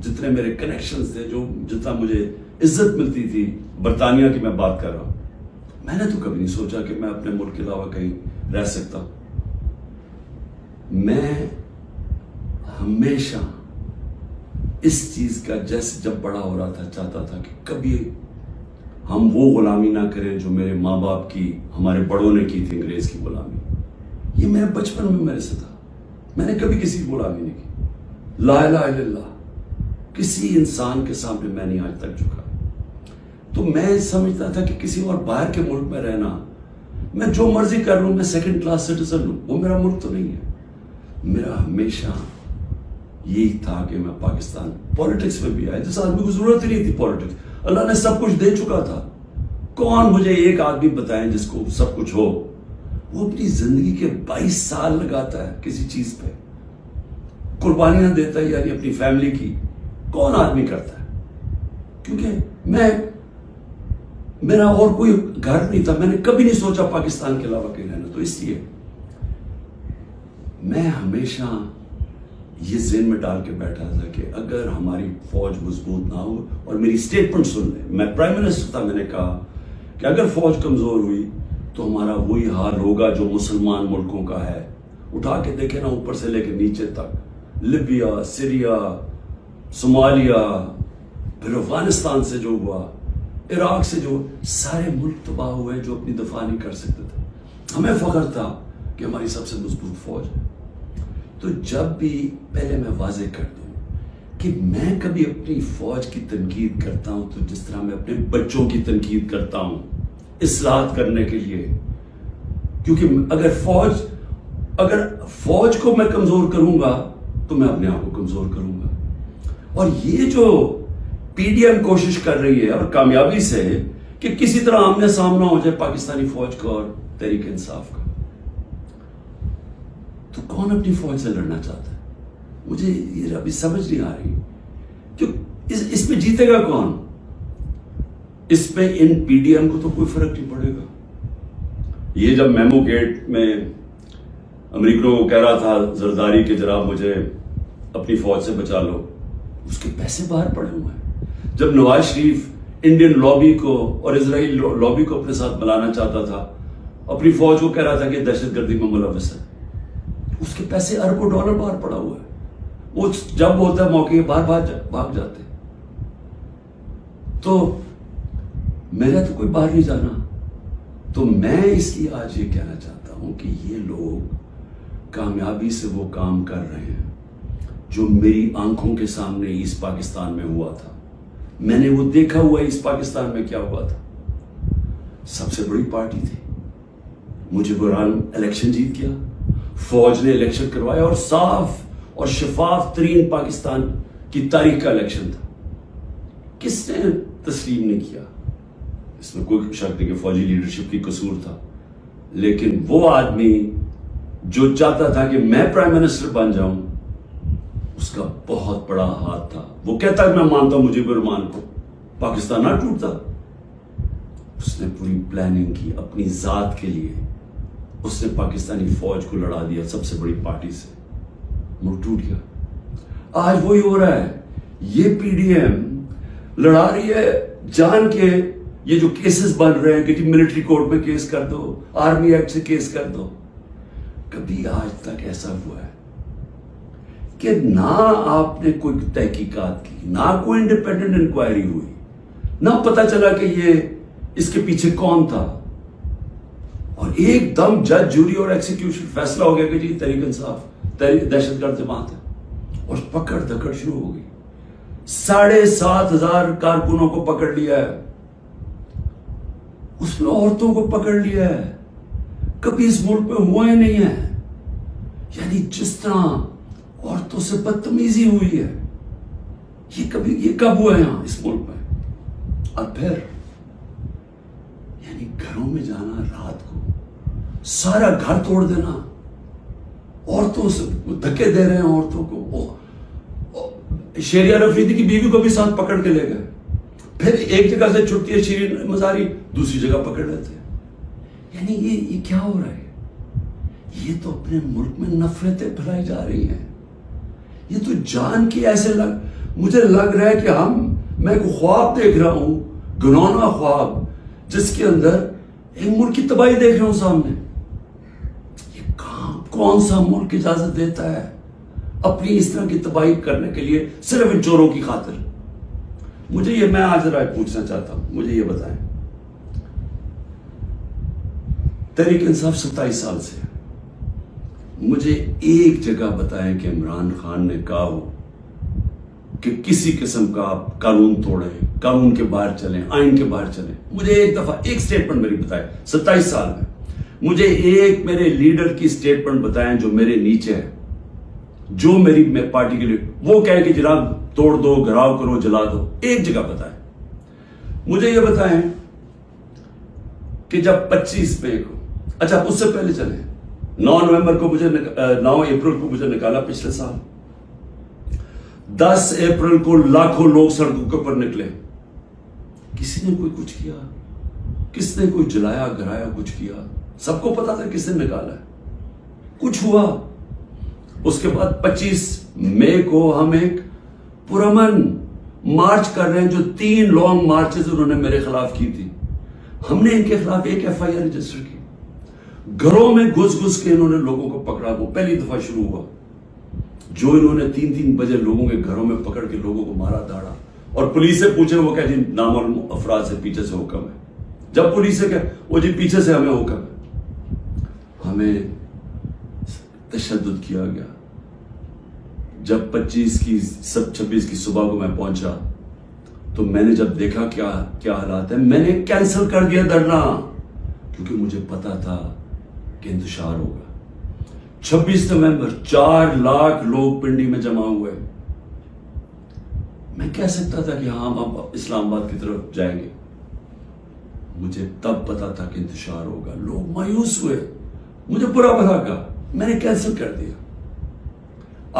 جتنے میرے کنیکشنز تھے, جو جتنا مجھے عزت ملتی تھی, برطانیہ کی میں بات کر رہا ہوں, میں نے تو کبھی نہیں سوچا کہ میں اپنے ملک کے علاوہ کہیں رہ سکتا ہوں. میں ہمیشہ اس چیز کا جیسے جب بڑا ہو رہا تھا چاہتا تھا کہ کبھی ہم وہ غلامی نہ کریں جو میرے ماں باپ کی, ہمارے بڑوں نے کی تھی, انگریز کی غلامی. یہ میرے بچپن میں میرے سے تھا, میں نے کبھی کسی کی غلامی نہیں کی. لا الہ الا اللہ, کسی انسان کے سامنے میں نہیں آج تک جھکا. تو میں سمجھتا تھا کہ کسی اور باہر کے ملک میں رہنا, میں جو مرضی کر لوں, میں سیکنڈ کلاس سٹیزن ہوں, وہ میرا ملک تو نہیں ہے. میرا ہمیشہ یہی تھا کہ میں پاکستان, پولیٹکس میں بھی آیا جس آدمی کو ضرورت ہی نہیں تھی پولیٹکس, اللہ نے سب کچھ دے چکا تھا. کون مجھے ایک آدمی بتائیں جس کو سب کچھ ہو, وہ اپنی زندگی کے 22 سال لگاتا ہے کسی چیز پہ, قربانیاں دیتا ہے, یعنی اپنی فیملی کی. کون آدمی کرتا ہے؟ کیونکہ میرا اور کوئی گھر نہیں تھا, میں نے کبھی نہیں سوچا پاکستان کے علاوہ کہیں رہنا. تو اس لیے میں ہمیشہ یہ ذہن میں ڈال کے بیٹھا تھا کہ اگر ہماری فوج مضبوط نہ ہو, اور میری سٹیٹمنٹ سن لیں, میں پرائم منسٹر تھا, میں نے کہا کہ اگر فوج کمزور ہوئی تو ہمارا وہی حال ہوگا جو مسلمان ملکوں کا ہے. اٹھا کے دیکھیں نا, اوپر سے لے کے نیچے تک, لیبیا, سیریا, صومالیہ, پھر افغانستان سے جو ہوا, عراق سے جو, سارے ملک تباہ ہوئے جو اپنی دفاع نہیں کر سکتے تھے. ہمیں فخر تھا کہ ہماری سب سے مضبوط فوج ہے. تو جب بھی, پہلے میں واضح کر دوں کہ میں کبھی اپنی فوج کی تنقید کرتا ہوں تو جس طرح میں اپنے بچوں کی تنقید کرتا ہوں اصلاحات کرنے کے لیے. کیونکہ اگر فوج کو میں کمزور کروں گا تو میں اپنے آپ کو کمزور کروں گا. اور یہ جو پی ڈی ایم کوشش کر رہی ہے, اور کامیابی سے, کہ کسی طرح آمنے سامنا ہو جائے پاکستانی فوج کا اور تحریک انصاف کا, تو کون اپنی فوج سے لڑنا چاہتا ہے؟ مجھے یہ ابھی سمجھ نہیں آ رہی کہ اس میں جیتے گا کون؟ اس پہ ان پی ڈی ایم کو تو کوئی فرق نہیں پڑے گا. یہ جب میمو گیٹ میں امریکنوں کو کہہ رہا تھا زرداری کہ جناب مجھے اپنی فوج سے بچا لو, اس کے پیسے باہر پڑے ہوئے ہیں. جب نواز شریف انڈین لابی کو اور اسرائیل لابی کو اپنے ساتھ ملانا چاہتا تھا, اپنی فوج کو کہہ رہا تھا کہ دہشت گردی میں ملوث ہے, اس کے پیسے اربوں ڈالر باہر پڑا ہوا ہے. وہ جب ہوتا ہے موقع باہر بھاگ جاتے. تو میرا تو کوئی باہر نہیں جانا. تو میں اس لیے آج یہ کہنا چاہتا ہوں کہ یہ لوگ کامیابی سے وہ کام کر رہے ہیں جو میری آنکھوں کے سامنے ایسٹ پاکستان میں ہوا تھا. میں نے وہ دیکھا ہوا ایسٹ پاکستان میں کیا ہوا تھا. سب سے بڑی پارٹی تھی, مجھے قرآن الیکشن جیت گیا, فوج نے الیکشن کروایا, اور صاف اور شفاف ترین پاکستان کی تاریخ کا الیکشن تھا. کس نے تسلیم نہیں کیا؟ اس میں کوئی شک نہیں کہ فوجی لیڈرشپ کی قصور تھا, لیکن وہ آدمی جو چاہتا تھا کہ میں پرائم منسٹر بن جاؤں, اس کا بہت بڑا ہاتھ تھا. وہ کہتا ہے میں مانتا ہوں مجھے برمان کو, پاکستان نہ ٹوٹتا. اس نے پوری پلاننگ کی اپنی ذات کے لیے, اس نے پاکستانی فوج کو لڑا دیا سب سے بڑی پارٹی سے, ملک ٹوٹ گیا. آج وہی ہو رہا ہے. یہ پی ڈی ایم لڑا رہی ہے جان کے, یہ جو کیسز بن رہے ہیں کہ ملٹری کورٹ میں کیس کر دو, آرمی ایکٹ سے کیس کر دو. کبھی آج تک ایسا ہوا ہے کہ نہ آپ نے کوئی تحقیقات کی, نہ کوئی انڈیپینڈنٹ انکوائری ہوئی, نہ پتا چلا کہ یہ اس کے پیچھے کون تھا, اور ایک دم جج, جوری اور ایکسیکیوشن فیصلہ ہو گیا کہ جی تحریک انصاف دہشت گرد جماعت ہے, اور پکڑ دکڑ شروع ہو گئی. 7,500 کارکنوں کو پکڑ لیا ہے, اس میں عورتوں کو پکڑ لیا ہے. کبھی اس ملک میں ہوا ہی نہیں ہے. یعنی جس طرح عورتوں سے بدتمیزی ہوئی ہے, یہ کب ہوا ہے یہاں اس ملک میں؟ اور پھر یعنی گھروں میں جانا رات کو, سارا گھر توڑ دینا, عورتوں سے دھکے دے رہے ہیں عورتوں کو. شیریہ رفیدی کی بیوی کو بھی ساتھ پکڑ کے لے گئے, پھر ایک جگہ سے چھٹتی ہے شیرین مزاری, دوسری جگہ پکڑ لیتے ہیں. یعنی یہ کیا ہو رہا ہے؟ یہ تو اپنے ملک میں نفرتیں پھیلائی جا رہی ہیں. یہ تو جان کی ایسے مجھے لگ رہا ہے کہ میں ایک خواب دیکھ رہا ہوں، گھنونا خواب، جس کے اندر ایک ملک کی تباہی دیکھ رہا ہوں سامنے۔ یہ کون سا ملک اجازت دیتا ہے اپنی اس طرح کی تباہی کرنے کے لیے صرف ان چوروں کی خاطر؟ میں آج رائے پوچھنا چاہتا ہوں، مجھے یہ بتائیں، تحریک انصاف 27 سال سے، مجھے ایک جگہ بتائیں کہ عمران خان نے کہا ہو کہ کسی قسم کا آپ قانون توڑیں، قانون کے باہر چلیں، آئین کے باہر چلیں۔ مجھے ایک دفعہ ایک سٹیٹمنٹ میری بتائیں 27 سال میں، مجھے ایک میرے لیڈر کی سٹیٹمنٹ بتائیں جو میرے نیچے ہے، جو میری پارٹی کے لیے وہ کہے کہ جناب توڑ دو، گھراؤ کرو، جلا دو۔ ایک جگہ بتائیں۔ مجھے یہ بتائیں کہ جب 25 مئی کو، اچھا اس سے پہلے چلیں، 9 اپریل کو مجھے نکالا پچھلے سال، 10 اپریل کو لاکھوں لوگ سڑکوں کے اوپر نکلے، کسی نے کوئی کچھ کیا؟ کس نے کوئی جلایا گھرایا کچھ کیا؟ سب کو پتا تھا کس نے نکالا ہے، کچھ ہوا؟ اس کے بعد 25 مئی کو ہم ایک پرامن مارچ کر رہے ہیں، جو 3 لانگ مارچز انہوں نے میرے خلاف کی تھی، ہم نے ان کے خلاف ایک FIR رجسٹر کی۔ گھروں میں گھس کے انہوں نے لوگوں کو پکڑا، وہ پہلی دفعہ شروع ہوا، جو انہوں نے 3 بجے لوگوں کے گھروں میں پکڑ کے لوگوں کو مارا داڑا، اور پولیس سے پوچھے وہ کہ جی نامعلوم افراد سے پیچھے سے حکم ہے۔ جب پولیس سے کہ وہ جی پیچھے سے ہمیں حکم ہے، ہمیں تشدد کیا گیا۔ جب 26 کی صبح کو میں پہنچا تو میں نے جب دیکھا کیا حالات ہیں، میں نے کینسل کر دیا دھرنا، کیونکہ مجھے پتا تھا کہ انتشار ہوگا۔ 26 نومبر 4 لاکھ لوگ پنڈی میں جمع ہوئے۔ میں کہہ سکتا تھا کہ ہاں ہم اسلام آباد کی طرف جائیں گے، مجھے تب پتا تھا کہ انتشار ہوگا۔ لوگ مایوس ہوئے، مجھے برا بھلا کہا، میں نے کینسل کر دیا۔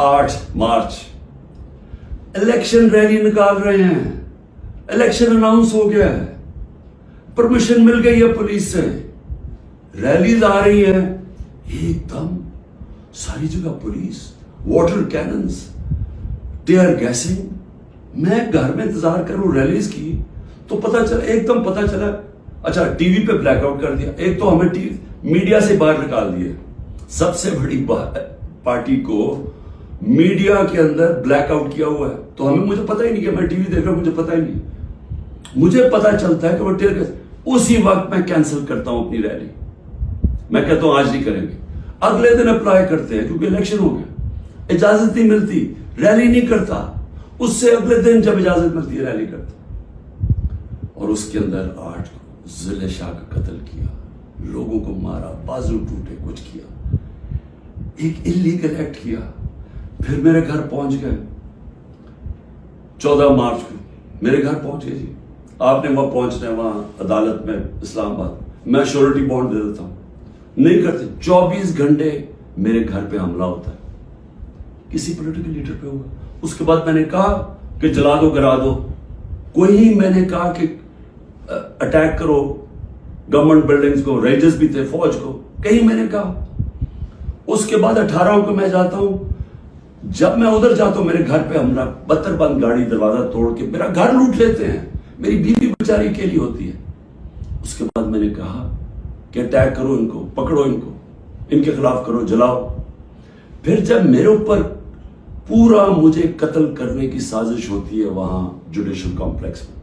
8 مارچ الیکشن ریلی نکال رہے ہیں، الیکشن اناؤنس ہو گیا ہے، پرمیشن مل گئی ہے پولیس سے، ریلیز آ رہی ہیں، ایک دم ساری جگہ police, water cannons, tear gassing. میں گھر میں انتظار کروں ریلیز کی تو ایک دم پتا چلا، اچھا ٹی وی پہ بلیک آؤٹ کر دیا۔ ایک تو ہمیں میڈیا سے باہر نکال دیے، سب سے بڑی پارٹی کو میڈیا کے اندر بلیک آؤٹ کیا ہوا ہے، تو مجھے پتا ہی نہیں کہ میں ٹی وی دیکھ رہا ہوں، مجھے پتا ہی نہیں۔ مجھے پتا چلتا ہے کہ وہ ٹیئر گیس، اسی وقت میں کینسل کرتا ہوں اپنی ریلی، میں کہتا ہوں آج نہیں کریں گے۔ اگلے دن اپلائی کرتے ہیں کیونکہ الیکشن ہو گیا، اجازت نہیں ملتی، ریلی نہیں کرتا، اس سے اگلے دن جب اجازت ملتی ہے ریلی کرتا۔ اور اس کے اندر 8 کو ضلع شاہ کا قتل کیا، لوگوں کو مارا، بازو ٹوٹے، کچھ کیا، ایک انلیگل ایکٹ کیا۔ پھر میرے گھر پہنچ گئے 14 مارچ کو میرے گھر پہنچ گئے جی، آپ نے وہاں پہنچنا ہے، وہاں عدالت میں اسلام آباد، میں شورٹی بانڈ دے دیتا ہوں، نہیں کرتے۔ 24 گھنٹے میرے گھر پہ حملہ ہوتا ہے، کسی پولیٹیکل لیڈر پہ ہوا۔ اس کے بعد میں نے کہا کہ جلا دو، گرا دو، کوئی میں نے کہا کہ اٹیک کرو گورنمنٹ بلڈنگز کو، رینجرز بھی تھے، فوج کو، کہیں میں نے کہا۔ اس کے بعد 18 کو میں جاتا ہوں، جب میں ادھر جاتا ہوں میرے گھر پہ حملہ، 72 بند گاڑی دروازہ توڑ کے میرا گھر لوٹ لیتے ہیں، میری بیوی بیچاری اکیلی ہوتی ہے۔ اس کے بعد میں نے کہا کہ اٹیک کرو ان کو، پکڑو ان کو، ان کے خلاف کرو، جلاؤ۔ پھر جب میرے اوپر پورا مجھے قتل کرنے کی سازش ہوتی ہے وہاں جوڈیشل کمپلیکس میں،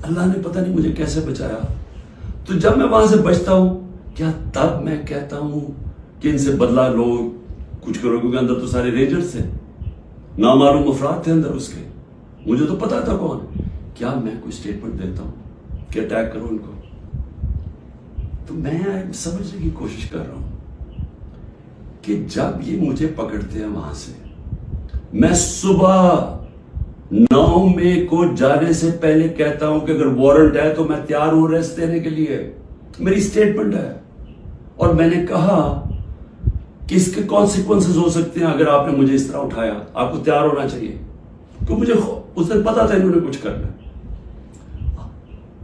اللہ نے پتہ نہیں مجھے کیسے بچایا۔ تو جب میں وہاں سے بچتا ہوں، کیا تب میں کہتا ہوں کہ ان سے بدلہ لو، کچھ کرو، کیونکہ اندر تو سارے رینجرز تھے، نامعلوم افراد تھے اندر اس کے، مجھے تو پتا تھا کون۔ کیا میں کوئی سٹیٹمنٹ دیتا ہوں کہ اٹیک کرو ان کو؟ تو میں سمجھنے کی کوشش کر رہا ہوں کہ جب یہ مجھے پکڑتے ہیں وہاں سے، میں صبح 9 مئی کو جانے سے پہلے کہتا ہوں کہ اگر وارنٹ ہے تو میں تیار ہوں ریسٹ دینے کے لیے، میری سٹیٹمنٹ ہے۔ اور میں نے کہا کہ اس کے کانسیکوینسز ہو سکتے ہیں اگر آپ نے مجھے اس طرح اٹھایا، آپ کو تیار ہونا چاہیے، تو مجھے اس دن پتا تھا انہوں نے کچھ کرنا۔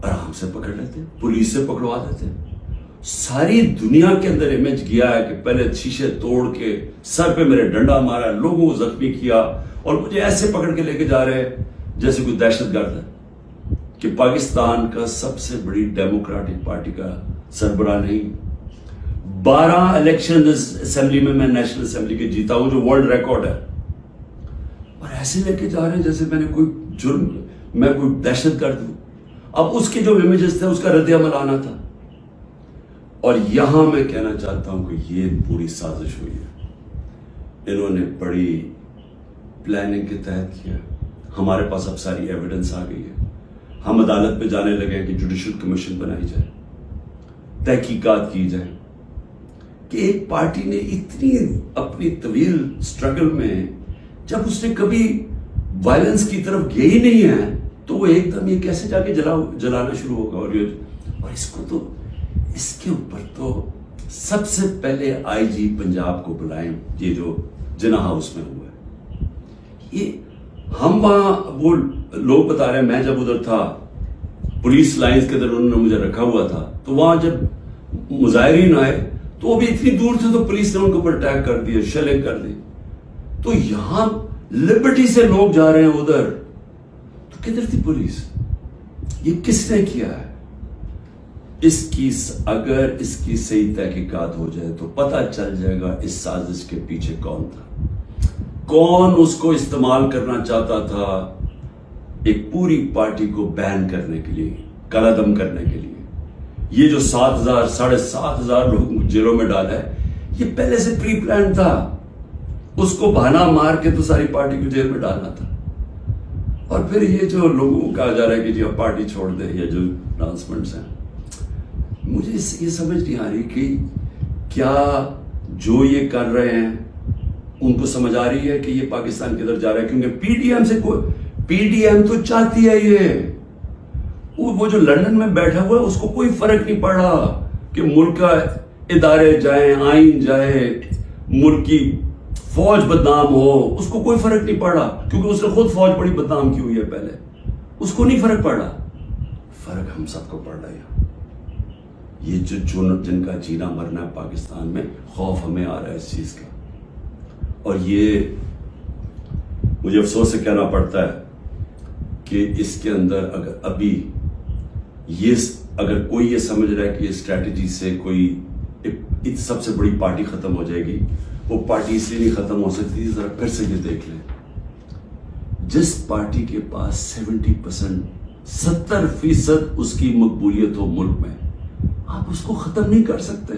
آرام سے پکڑ لیتے، پولیس سے پکڑوا دیتے، ساری دنیا کے اندر امیج گیا ہے کہ پہلے شیشے توڑ کے سر پہ میرے ڈنڈا مارا، لوگوں کو زخمی کیا اور مجھے ایسے پکڑ کے لے کے جا رہے ہیں جیسے کوئی دہشت گرد ہے کہ پاکستان کا سب سے بڑی ڈیموکریٹک پارٹی کا سربراہ نہیں۔ 12 الیکشن اسمبلی میں نیشنل اسمبلی کے جیتا ہوں جو ورلڈ ریکارڈ ہے، اور ایسے لے کے جا رہے ہیں جیسے میں نے کوئی جرم، میں کوئی دہشت گرد ہوں۔ اب اس کے جو امیجز تھے اس کا رد عمل آنا تھا، اور یہاں میں کہنا چاہتا ہوں کہ یہ پوری سازش ہوئی ہے، انہوں نے بڑی پلاننگ کے تحت کیا۔ ہمارے پاس اب ساری ایویڈنس آ گئی ہے، ہم عدالت پہ جانے لگے ہیں کہ جوڈیشل کمیشن بنائی جائے، تحقیقات کی جائے کہ ایک پارٹی نے اتنی اپنی طویل سٹرگل میں جب اس نے کبھی وائلنس کی طرف گئی ہی نہیں ہے تو وہ ایک دم یہ کیسے جا کے جلانا شروع ہوگا۔ اور اس کو تو اس کے اوپر تو سب سے پہلے آئی جی پنجاب کو بلائیں، یہ جو جناح ہاؤس میں ہوا ہے۔ یہ ہم وہاں وہ لوگ بتا رہے ہیں، میں جب ادھر تھا پولیس لائنز کے اندر انہوں نے مجھے رکھا ہوا تھا، تو وہاں جب مظاہرین آئے تو وہ بھی اتنی دور تھے تو پولیس نے ان کے اوپر اٹیک کر دیا، شیلنگ کر دی۔ تو یہاں لبرٹی سے لوگ جا رہے ہیں ادھر، تو کدھر تھی پولیس؟ یہ کس نے کیا ہے؟ اگر اس کی صحیح تحقیقات ہو جائے تو پتہ چل جائے گا اس سازش کے پیچھے کون تھا، کون اس کو استعمال کرنا چاہتا تھا ایک پوری پارٹی کو بین کرنے کے لیے، قلعدم کرنے کے لیے۔ یہ جو 7,000 7,500 لوگ جیلوں میں ڈالا ہے، یہ پہلے سے پری پلان تھا، اس کو بہانا مار کے تو ساری پارٹی کو جیل میں ڈالنا تھا۔ اور پھر یہ جو لوگوں کو کہا جا رہا ہے کہ جی اب پارٹی چھوڑ دیں، یا جو اناؤنسمنٹس ہیں، مجھے یہ سمجھ نہیں آ رہی کہ کیا جو یہ کر رہے ہیں ان کو سمجھ آ رہی ہے کہ یہ پاکستان کدھر جا رہا ہے؟ کیونکہ پی ڈی ایم تو چاہتی ہے یہ، وہ جو لندن میں بیٹھا ہوا ہے اس کو کوئی فرق نہیں پڑ رہا کہ ملک کا ادارے جائیں، آئین جائے، ملک کی فوج بدنام ہو، اس کو کوئی فرق نہیں پڑ رہا، کیونکہ اس نے خود فوج بڑی بدنام کی ہوئی ہے پہلے، اس کو نہیں فرق پڑ رہا۔ فرق ہم سب کو پڑ رہا ہے۔ یہ جن کا جینا مرنا ہے پاکستان میں، خوف ہمیں آ رہا ہے اس چیز کا، اور یہ مجھے افسوس سے کہنا پڑتا ہے کہ اس کے اندر اگر کوئی یہ سمجھ رہا ہے کہ اس اسٹریٹجی سے کوئی سب سے بڑی پارٹی ختم ہو جائے گی، وہ پارٹی اس لیے نہیں ختم ہو سکتی۔ ذرا پھر سے یہ دیکھ لیں، جس پارٹی کے پاس 70% اس کی مقبولیت ہو ملک میں، آپ اس کو ختم نہیں کر سکتے۔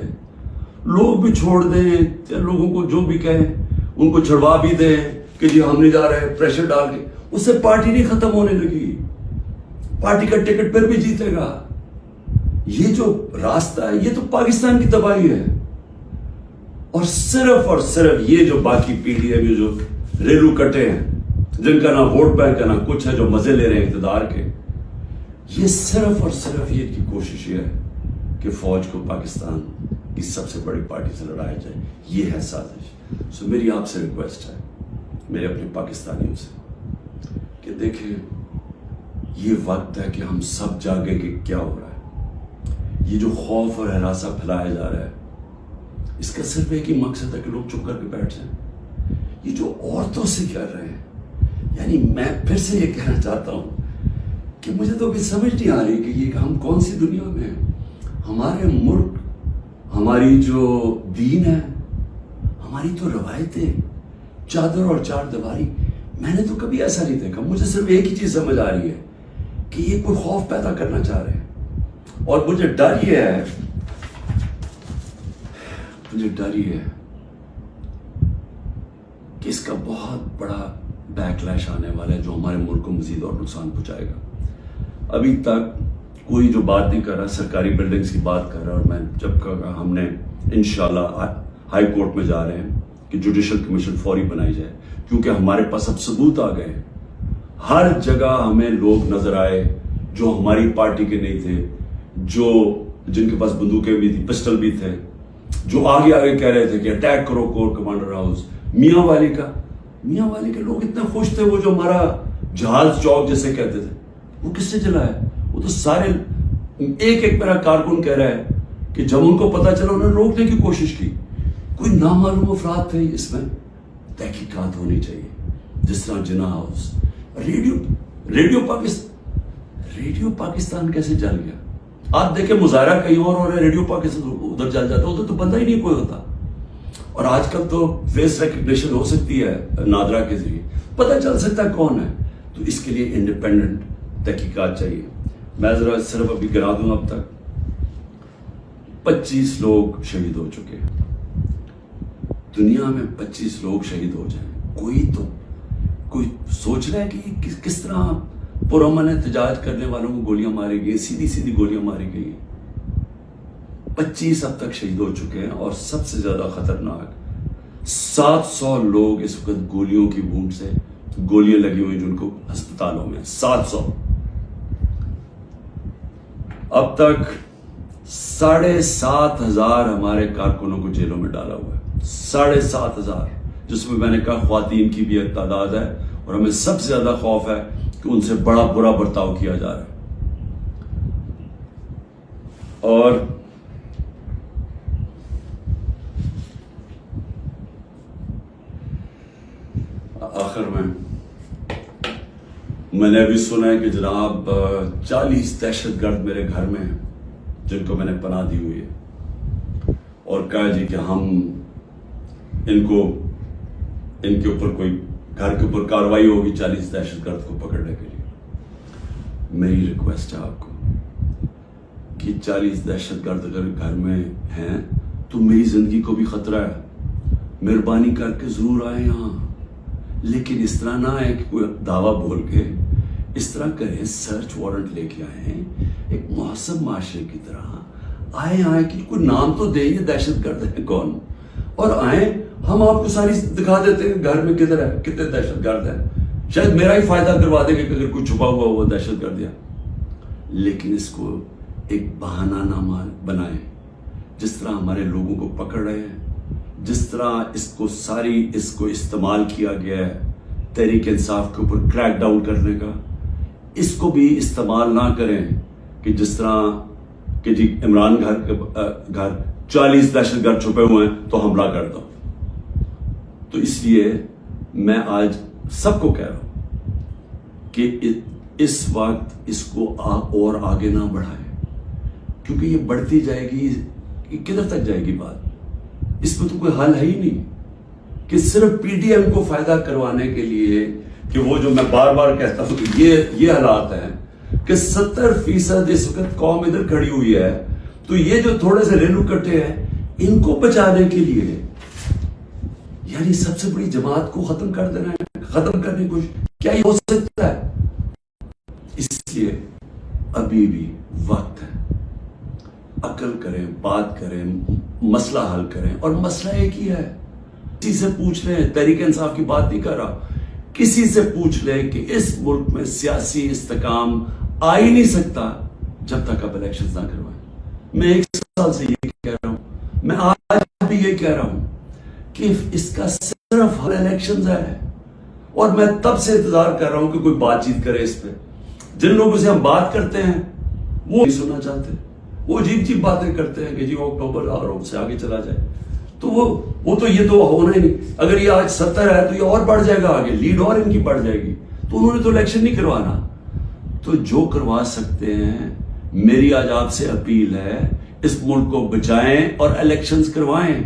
لوگ بھی چھوڑ دیں، لوگوں کو جو بھی کہیں ان کو چھڑوا بھی دیں کہ جی ہم نہیں جا رہے، پریشر ڈال کے، اس سے پارٹی نہیں ختم ہونے لگی، پارٹی کا ٹکٹ پھر بھی جیتے گا۔ یہ جو راستہ ہے یہ تو پاکستان کی تباہی ہے، اور صرف یہ جو باقی پی ڈی ایم جو ریلو کٹے ہیں، جن کا نہ ووٹ بینک ہے نہ کچھ ہے، جو مزے لے رہے ہیں اقتدار کے، یہ صرف یہ کی کوشش یہ ہے کہ فوج کو پاکستان کی سب سے بڑی پارٹی سے لڑایا جائے۔ یہ ہے سازش۔ میری آپ سے ریکویسٹ ہے، میرے اپنے پاکستانیوں سے، کہ دیکھیں یہ وقت ہے کہ ہم سب جاگیں کہ کیا ہو رہا ہے۔ یہ جو خوف اور ہراساں پھیلایا جا رہا ہے، اس کا صرف ایک ہی مقصد ہے کہ لوگ چپ کر کے بیٹھ جائیں۔ یہ جو عورتوں سے کر رہے ہیں، یعنی میں پھر سے یہ کہنا چاہتا ہوں کہ مجھے تو ابھی سمجھ نہیں آ رہی کہ یہ ہم کون سی دنیا میں ہیں۔ ہمارے ملک، ہماری جو دین ہے، ہماری تو روایتیں، چادر اور چار دیواری، میں نے تو کبھی ایسا نہیں دیکھا۔ مجھے صرف ایک ہی چیز سمجھ آ رہی ہے کہ یہ کوئی خوف پیدا کرنا چاہ رہے ہیں، اور مجھے ڈر یہ ہے کہ اس کا بہت بڑا بیک لیش آنے والا ہے جو ہمارے ملک کو مزید اور نقصان پہنچائے گا۔ ابھی تک کوئی جو بات نہیں کر رہا، سرکاری بلڈنگز کی بات کر رہا، اور میں جب کہا ہم نے انشاءاللہ ہائی کورٹ میں جا رہے ہیں کہ جوڈیشل کمیشن فوری بنائی جائے، کیونکہ ہمارے پاس اب ثبوت آ گئے ہیں۔ ہر جگہ ہمیں لوگ نظر آئے جو ہماری پارٹی کے نہیں تھے، جن کے پاس بندوقیں بھی تھی، پسٹل بھی تھے، جو آگے کہہ رہے تھے کہ اٹیک کرو کور کمانڈر ہاؤس۔ میاں والی کے لوگ اتنے خوش تھے، وہ جو ہمارا جہاز چوک جیسے کہتے تھے، وہ کس سے جلایا؟ وہ تو سارے ایک میرا کارکن کہہ رہا ہے کہ جب ان کو پتا چلا انہوں نے روکنے کی کوشش کی. کوئی نامعلوم افراد تھے. اس میں تحقیقات ہونی چاہیے. جس طرح جناح ہاؤس, ریڈیو پاکستان کیسے جل گیا؟ آپ دیکھیں مظاہرہ کہیں اور ہو رہا ہے, ریڈیو پاکستان ادھر جل جاتا ہے, ادھر تو بندہ ہی نہیں کوئی ہوتا. اور آج کل تو فیس ریکگنیشن ہو سکتی ہے نادرا کے ذریعے, پتہ چل سکتا ہے کون ہے. تو اس کے لیے انڈیپینڈنٹ تحقیقات چاہیے. میں ذرا صرف ابھی گرا دوں, اب تک 25 لوگ شہید ہو چکے ہیں. دنیا میں 25 لوگ شہید ہو جائیں, کوئی سوچ رہا ہے کہ کس طرح پرامن احتجاج کرنے والوں کو گولیاں ماری گئی, سیدھی گولیاں ماری گئی. 25 اب تک شہید ہو چکے ہیں. اور سب سے زیادہ خطرناک 700 لوگ اس وقت گولیوں کی وونڈ سے, گولیاں لگی ہوئی جن کو ہسپتالوں میں. 700. اب تک 7,500 ہمارے کارکنوں کو جیلوں میں ڈالا ہوا ہے. 7,500, جس میں نے کہا خواتین کی بھی ایک تعداد ہے. اور ہمیں سب سے زیادہ خوف ہے کہ ان سے بڑا برا برتاؤ کیا جا رہا ہے. اور آخر میں نے ابھی سنا ہے کہ جناب 40 دہشت گرد میرے گھر میں ہیں جن کو میں نے پناہ دی ہوئی ہے, اور کہا جی کہ ہم ان کے اوپر کوئی گھر کے اوپر کارروائی ہوگی 40 دہشت گرد کو پکڑنے کے لیے. میری ریکویسٹ ہے آپ کو کہ 40 دہشت گرد اگر گھر میں ہیں تو میری زندگی کو بھی خطرہ ہے. مہربانی کر کے ضرور آئیں یہاں, لیکن اس طرح نہ آئے کہ کوئی دعویٰ بول کے اس طرح کریں, سرچ وارنٹ لے کے آئیں ایک محسن معاشرے کی طرح. آئیں کہ کوئی نام تو دیں یہ دہشت گرد ہے کون, اور آئیں ہم آپ کو ساری دکھا دیتے ہیں گھر میں کدھر ہے, کتنے دہشت گرد ہیں. شاید میرا ہی فائدہ کروا دیں گے کہ اگر کوئی چھپا ہوا وہ دہشت گرد ہے. لیکن اس کو ایک بہانہ نہ بنائیں. جس طرح ہمارے لوگوں کو پکڑ رہے ہیں, جس طرح اس کو استعمال کیا گیا ہے تحریک انصاف کے اوپر کریک ڈاؤن کرنے کا, اس کو بھی استعمال نہ کریں کہ جس طرح کہ جی عمران گھر 40 دہشت گرد چھپے ہوئے ہیں تو حملہ کر دو. تو اس لیے میں آج سب کو کہہ رہا ہوں کہ اس وقت اس کو اور آگے نہ بڑھائیں, کیونکہ یہ بڑھتی جائے گی, کدھر تک جائے گی بات. اس میں تو کوئی حل ہے ہی نہیں کہ صرف پی ڈی ایم کو فائدہ کروانے کے لیے, کہ وہ جو میں بار بار کہتا ہوں کہ یہ حالات ہیں کہ 70% اس وقت قوم ادھر کھڑی ہوئی ہے, تو یہ جو تھوڑے سے ریلو کٹے ہیں ان کو بچانے کے لیے یعنی سب سے بڑی جماعت کو ختم کر دینا ہے, ختم کرنے کی کوشش, کیا یہ ہو سکتا ہے؟ اس لیے ابھی بھی وقت ہے, عقل کریں, بات کریں, مسئلہ حل کریں. اور مسئلہ ایک ہی ہے, کسی سے پوچھ لیں, تحریک انصاف کی بات نہیں کر رہا, کسی سے پوچھ لیں کہ اس ملک میں سیاسی استحکام آ ہی نہیں سکتا جب تک آپ الیکشنز نہ کروائیں. میں 1 سال سے یہ کہہ رہا ہوں, میں آج بھی یہ کہہ رہا ہوں کہ اس کا صرف حل الیکشنز ہے. اور میں تب سے انتظار کر رہا ہوں کہ کوئی بات چیت کرے اس پہ. جن لوگوں سے ہم بات کرتے ہیں وہ نہیں سننا چاہتے, وہ عجیب باتیں کرتے ہیں کہ جی اکتوبر اور اس سے آگے چلا جائے. تو وہ تو یہ تو ہونا ہی نہیں. اگر یہ آج 70 ہے تو یہ اور بڑھ جائے گا آگے, لیڈ اور ان کی بڑھ جائے گی. تو انہوں نے تو الیکشن نہیں کروانا. تو جو کروا سکتے ہیں, میری آج آپ سے اپیل ہے اس ملک کو بچائیں اور الیکشنز کروائیں.